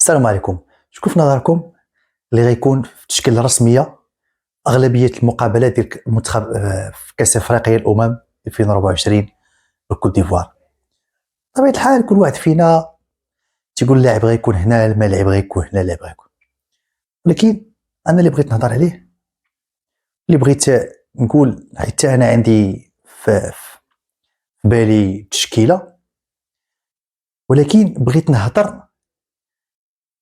السلام عليكم. شكون في نظركم اللي غيكون في التشكيله الرسميه اغلبيه المقابلات ديال المنتخب في كاس افريقيا الامم 2024 بكوت ديفوار؟ بطبيعه الحال كل واحد فينا تيقول اللاعب غيكون هنا، الملاعب غيكون هنا، اللاعب غيكون، ولكن انا اللي بغيت نهضر عليه، اللي بغيت نقول حتى انا عندي في بالي تشكيله، ولكن بغيت نهضر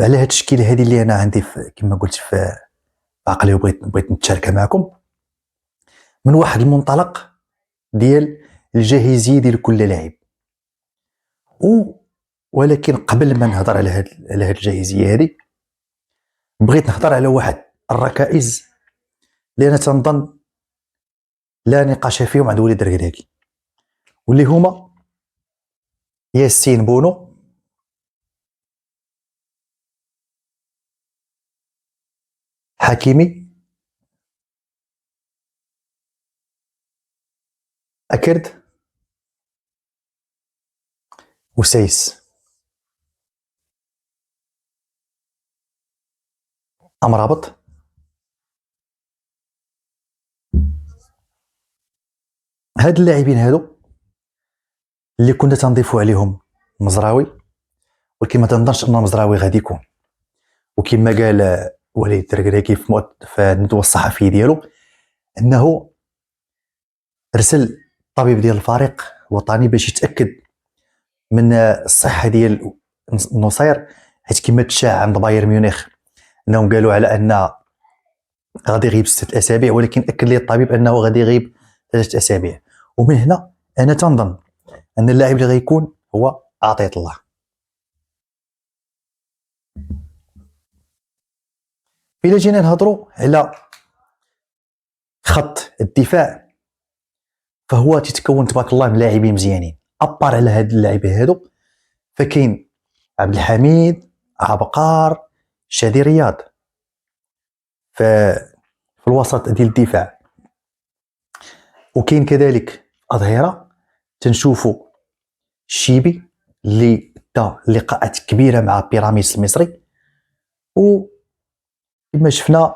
على هاد التشكيله هذه اللي انا عندي كما قلت في عقلي، وبغيت نتشاركها معكم من واحد المنطلق ديال الجاهزيه ديال كل لاعب. ولكن قبل ما نهضر على هاد الجاهزيه هذه، بغيت نهضر على واحد الركائز اللي انا تنظن لا نقاش فيهم عند وليد الركراكي، واللي هما ياسين بونو، حكيمي، اكرد، وسايس. امرابط، هاد اللاعبين هادو اللي كنا تنضيفوا عليهم مزراوي، ولكن ما تنظنش ان مزراوي غادي يكون، وكما قال وليد الركراكي في الندوه الصحفيه ديالو انه ارسل طبيب ديال الفريق الوطني باش يتاكد من الصحه ديال نصير، حيت كما تشاع عند بايرن ميونخ انهم قالوا على ان غادي يغيب 6 اسابيع، ولكن اكد لي الطبيب انه غادي يغيب 3 اسابيع. ومن هنا انا تنظن ان اللاعب اللي غيكون هو عطية الله. الا جينا نهضروا على خط الدفاع، فهو تتكون تبارك الله من لاعبين مزيانين. ابار على هاد اللاعبين هادو فكاين عبد الحميد، عبقار، شادي رياض في الوسط ديال الدفاع، وكاين كذلك اظهره تنشوفوا الشيبي اللي دا لقاءات كبيره مع بيراميدز المصري، وكما شفنا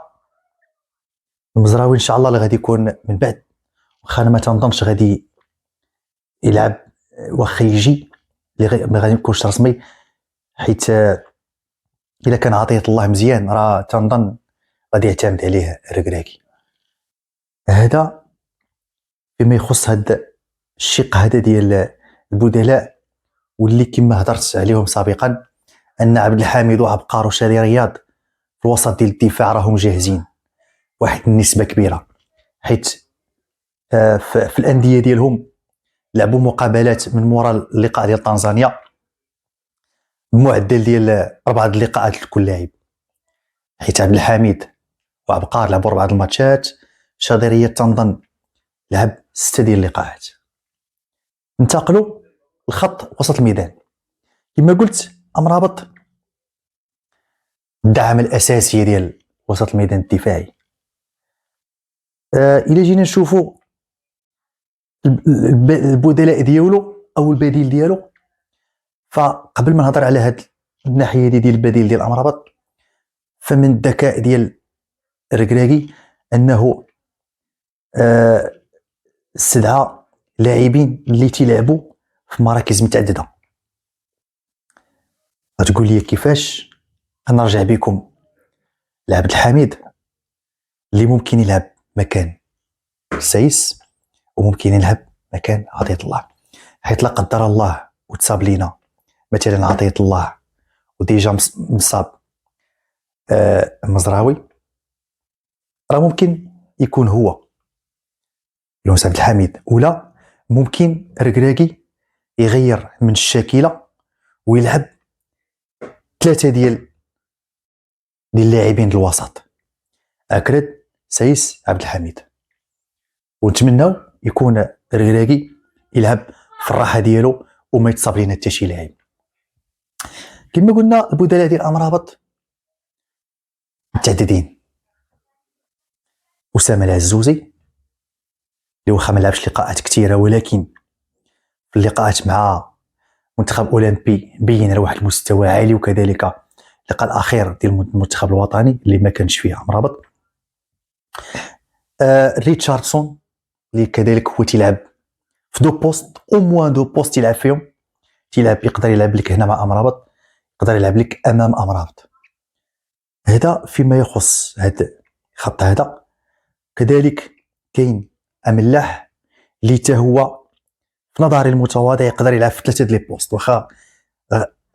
المزراوي ان شاء الله اللي غادي يكون من بعد، واخا انا ما تنظنش غادي يلعب، واخا يجي اللي ما غادي يكونش رسمي، حيت الا كان عطية الله مزيان راه تنظن غادي يعتمد عليه الركراكي. هذا فيما يخص هذا الشق هذا ديال البدلاء، واللي كما هضرت عليهم سابقا ان عبد الحميد وعبقار وشادي رياض في الوسط ديال الدفاع راهم جاهزين واحد النسبه كبيره، حيت في الانديه ديالهم لعبوا مقابلات من مورا اللقاء ديال طنزانيا بمعدل ديال 4 اللقاءات لكل لاعب، حيت عبد الحميد وعبقار لعبوا 4 الماتشات، شادي رياض تنظن لعب 6 ديال اللقاءات. انتقلوا لخط وسط الميدان، كما قلت امرابط الدعم الاساسي ديال وسط الميدان الدفاعي. الى جينا نشوفوا البدلاء ديالو او البديل ديالو، فقبل ما نهضر على هاد الناحيه ديال البديل ديال امرابط، فمن الذكاء ديال الركراكي انه استدعى لاعبين اللي تيلعبوا في مراكز متعدده. غتقول لي كيفاش؟ نرجع بكم لعبد الحميد اللي ممكن يلعب مكان سايس، وممكن يلعب مكان عطية الله، حيث لا قدر الله وتصاب لينا مثلا عطية الله وديجا مصاب مزراوي، راه ممكن يكون هو يونس عبد الحميد، ولا ممكن ركراكي يغير من الشاكله ويلعب 3 ديال اللاعبين الوسط، اكرد، سايس، عبد الحميد، ونتمناو يكون ركراكي يلعب في الراحه ديالو وما يتصاب لينا حتى شي لاعب. كما قلنا البدلاء ديال امرابط متعددين. اسامه العزوزي اللي واخا ما لعبش لقاءات كثيره، ولكن في اللقاءات مع منتخب اولمبي بين على واحد المستوى عالي، وكذلك اللقاء الاخير ديال المنتخب الوطني اللي ما كانش فيه امرابط. ريتشاردسون اللي كذلك هو تيلعب في دو بوست او موان دو بوست تيلعب فيهم، يقدر يلعب لك هنا مع امرابط، يقدر يلعب لك امام امرابط. هذا فيما يخص هذا الخط هذا. كذلك كاين املاح اللي حتى هو في نظري المتواضع يقدر يلعب في 3 ديال لي بوست، واخا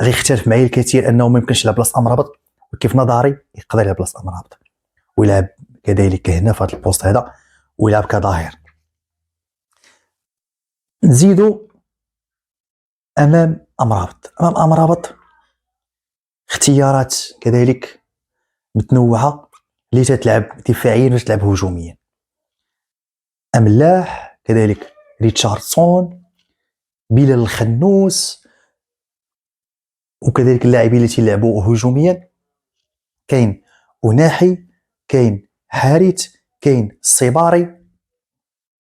غيختلف معايا الكثير انه ما يمكنش يلعب بلاصه امرابط، وكيف نظري يقدر يلعب بلاصه امرابط ويلعب كذلك هنا في هذا البوست هذا ويلعب كظاهر. نزيدو امام امرابط اختيارات كذلك متنوعه اللي تتلعب دفاعيا وتلعب هجوميا. املاح كذلك ريتشاردسون، بلال الخنوس، وكذلك اللاعبين اللي تيلعبوا هجوميا كاين أناحي، كاين حارث، كاين الصباري،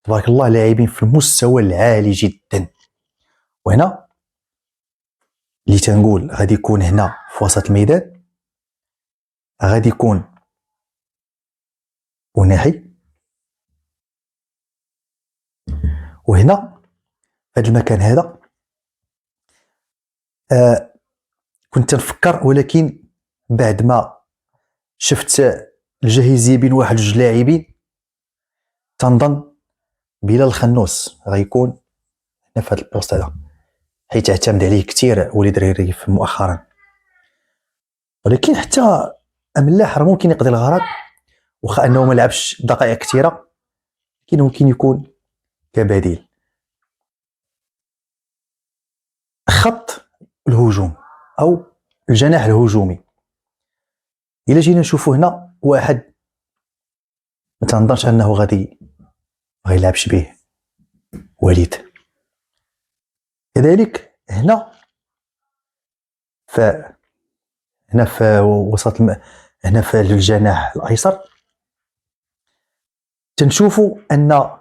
تبارك الله لاعبين في المستوى العالي جدا. وهنا اللي تنقول غادي يكون هنا في وسط الميدان غادي يكون أناحي، وهنا في هذا المكان هذا كنت نفكر، ولكن بعد ما شفت الجاهزيه بين واحد جوج لاعبين تنظن بلال الخنوس غيكون هنا في هذا البوست هذا، حيت اعتمد عليه كثير وليد ريريف مؤخرا. ولكن حتى املاح راه ممكن يقضي الغرض، واخا انه ما لعبش دقائق كثيره، لكن ممكن يكون كبديل. خط الهجوم او الجناح الهجومي الا جينا نشوفوا هنا واحد ما تنظنش انه غادي ما يلعبش به، وليد. كذلك هنا في وسط هنا في الجناح الايسر تنشوفوا ان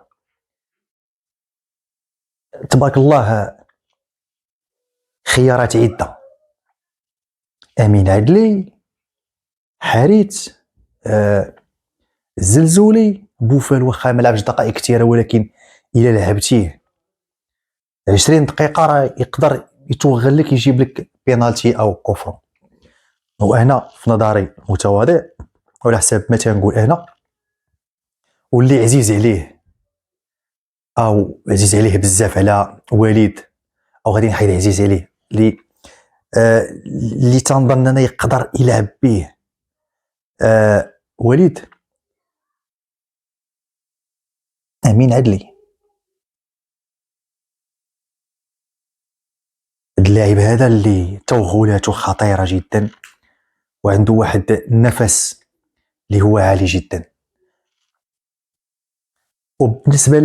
تبارك الله خيارات عده: امين عدلي، حارث، الزلزولي، بوفال واخا ما لعبش دقائق كثيره، ولكن الا لعبتيه 20 دقيقه راه يقدر يتوغل لك يجيب لك بينالتي او كوفر. وانا في نظري متواضع وعلى حساب ما تنقول انا، واللي عزيز عليه او عزيز عليه بزاف على وليد، او غادي نحيد عزيز عليه اللي تنظن انا يقدر يلعب به وليد، امين عدلي. اللاعب هذا اللي توغلاته خطيره جدا وعنده واحد النفس اللي هو عالي جدا. وبالنسبه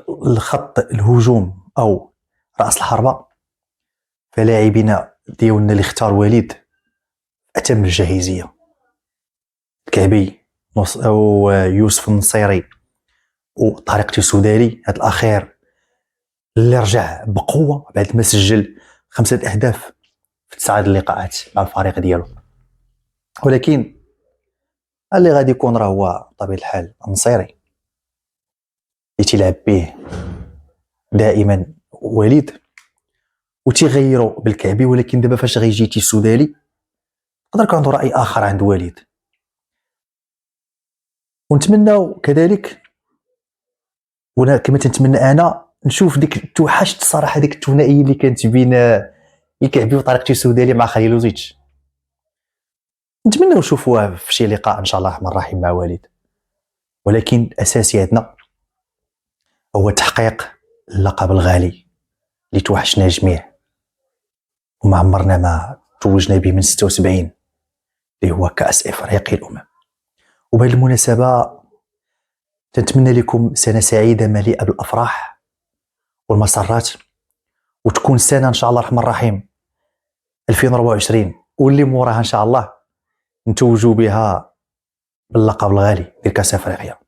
للخط الهجوم او راس الحربه فلاعبين ديالنا اللي اختار وليد اتم الجاهزيه: الكعبي او يوسف النصيري وطارق السوداني. هذا الاخير اللي رجع بقوه بعد ما سجل 5 اهداف في 9 اللقاءات مع الفريق ديالو. ولكن اللي غادي يكون راه هو بطبيعه الحال النصيري اللي تيلعب به دائما وليد، وتيغيروا بالكعبي. ولكن دابا فاش غيجي السوداني يقدر يكون عنده راي اخر عند وليد. ونتمناو كذلك، وانا كما تنتمنى انا نشوف ديك توحشت صراحه ديك الثنائيه اللي كانت بين الكعبي وطارق السوداني مع خليلوزيتش. نتمنى نشوفوها في شي لقاء ان شاء الله الرحمن الرحيم مع وليد. ولكن الاساسي عندنا هو تحقيق اللقب الغالي اللي توحشنا الجميع وما عمرنا ما توجنا به من 76 اللي هو كأس افريقيا الامم. وبهذه المناسبه تنتمنى لكم سنه سعيده مليئه بالافراح والمسرات، وتكون سنه ان شاء الله الرحمن الرحيم 2024 واللي موراها ان شاء الله نتوجوا بها باللقب الغالي ديال كاس افريقيا.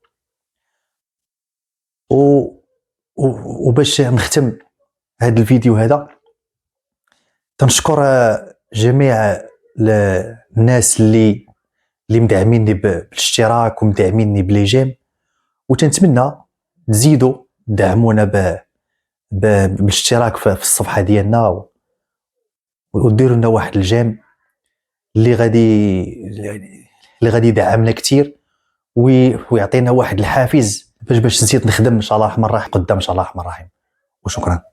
وباش نختم هذا الفيديو هذا تنشكر جميع للناس اللي مدعميني بالاشتراك ومدعميني بلي جيم، وتنتمنى تزيدوا دعمونا بالاشتراك في الصفحه ديالنا، وديروا لنا واحد الجيم اللي غادي يدعمنا كثير ويعطينا واحد الحافز باش نزيد نخدم ان شاء الله الرحمن الرحيم قدام ان شاء الله الرحمن الرحيم. وشكرا.